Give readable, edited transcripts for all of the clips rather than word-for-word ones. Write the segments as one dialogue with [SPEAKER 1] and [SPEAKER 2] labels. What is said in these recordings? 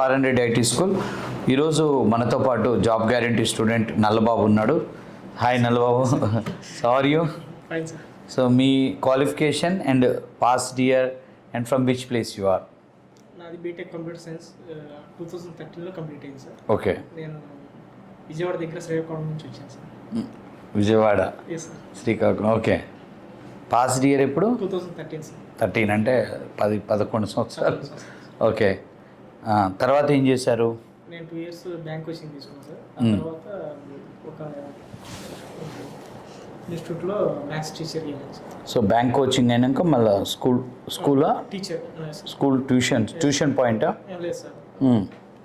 [SPEAKER 1] RN Reddy IT school. ఈరోజు మనతో పాటు జాబ్ గ్యారంటీ స్టూడెంట్ నల్లబాబు ఉన్నాడు. Hi Nallababu, are you?
[SPEAKER 2] Fine sir.
[SPEAKER 1] So మీ qualification and past year and from which place you are?
[SPEAKER 2] నాది BTech computer science 2013లో complete అయింది సార్.
[SPEAKER 1] ఓకే.
[SPEAKER 2] నేను విజయవాడ దగ్గర శ్రీకాకుళం నుంచి వచ్చాను సార్.
[SPEAKER 1] Vijayawada,
[SPEAKER 2] yes sir.
[SPEAKER 1] Srikakulam. Okay. Past year ఎప్పుడు?
[SPEAKER 2] 2013 సార్.
[SPEAKER 1] 13 అంటే 11 సంవత్సరాలు. ఓకే. తర్వాత ఏం చేశారు?
[SPEAKER 2] నేను 2 years బ్యాంక్ కోచింగ్ తీసుకున్నాను సార్. ఆ తర్వాత ఒక ఇన్స్టిట్యూట్లో మ్యాథ్స్ టీచర్ వెళ్ళాను సార్.
[SPEAKER 1] సో బ్యాంక్ కోచింగ్ అయినాక మళ్ళీ స్కూలా?
[SPEAKER 2] టీచర్
[SPEAKER 1] స్కూల్ ట్యూషన్ పాయింటా?
[SPEAKER 2] లేదు సార్,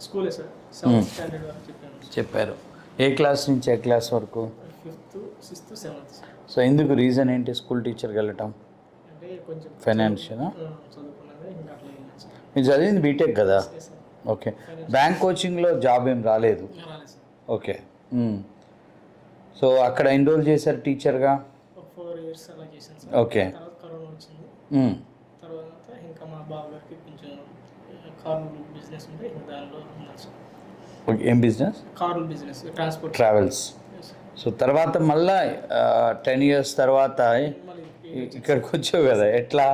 [SPEAKER 2] స్కూలే సార్. 7th స్టాండర్డ్ వరకు
[SPEAKER 1] చెప్పారు. ఏ క్లాస్ నుంచి ఏ క్లాస్ వరకు?
[SPEAKER 2] 5th, 6th, 7th sir.
[SPEAKER 1] So ఎందుకు రీజన్ ఏంటి స్కూల్ టీచర్కి వెళ్ళటం?
[SPEAKER 2] అంటే కొంచెం
[SPEAKER 1] ఫైనాన్షియల్
[SPEAKER 2] చదువుకున్నది ఇంకా అట్లా వెళ్ళాను సార్.
[SPEAKER 1] మీరు చదివింది బీటెక్ కదా?
[SPEAKER 2] Yes, sir.
[SPEAKER 1] ఓకే. బ్యాంక్ కోచింగ్లో జాబ్ ఏం రాలేదు?
[SPEAKER 2] రాలేదు సార్.
[SPEAKER 1] ఓకే. సో అక్కడ ఎన్రోల్ చేశారు టీచర్గా?
[SPEAKER 2] ఒక 4 years అలా చేశాను సార్.
[SPEAKER 1] ఓకే.
[SPEAKER 2] తర్వాత కరోనా వచ్చింది. తర్వాత ఇంకా మా బావ గారికి కొంచెం కార్లు బిజినెస్ ఉంటే ఇంకా దానిలో ఉన్నాను సార్.
[SPEAKER 1] ఓకే. ఏం బిజినెస్?
[SPEAKER 2] కార్లు బిజినెస్, ట్రాన్స్పోర్ట్.
[SPEAKER 1] ట్రావెల్స్. సో తర్వాత మళ్ళా 10 years తర్వాత
[SPEAKER 2] మళ్ళీ
[SPEAKER 1] ఇక్కడికి వచ్చావు కదా, ఎట్లా?